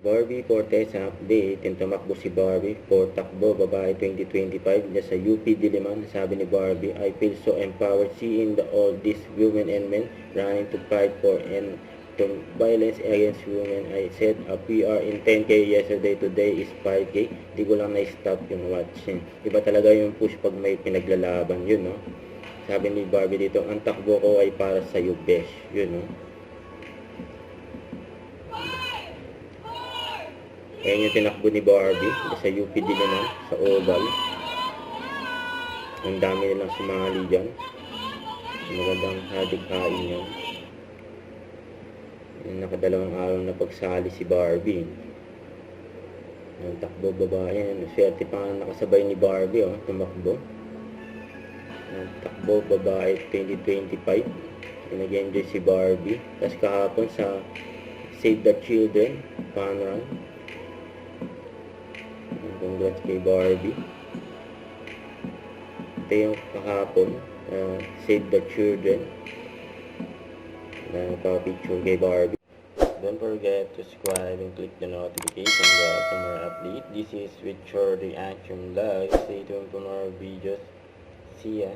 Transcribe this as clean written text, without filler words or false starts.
Barbie Fortesa update. Yung tumakbo si Barbie for takbo babae 2025 na sa UP Diliman. Sabi ni Barbie, I feel so empowered seeing all these women and men running to fight for and to violence against women. I said we are in 10K yesterday, today is 5K. Di ko lang na-stop yung watching. Iba talaga yung push pag may pinaglalaban, yun, no? Sabi ni Barbie dito, ang takbo ko ay para sa iyo, besh. Yun, no? Ayan yung tinakbo ni Barbie sa UP din naman, sa Oval. Ang dami nilang sumali dyan. Magandang hadig-hain yan. Nakadalawang araw na pagsali si Barbie. Ang takbo babae. Swerte pa nga nakasabay ni Barbie, oh, tumakbo. Ang takbo babae 2025. Nag-enjoy si Barbie. Tapos kahapon sa Save the Children fun run. Congrats kay Barbie. Ito yung kahapon, Save the Children. Nagpa-picture kay Barbie. Don't forget to subscribe and click the notification bell for more update. This is with your reaction live. Stay tuned for more videos. See ya.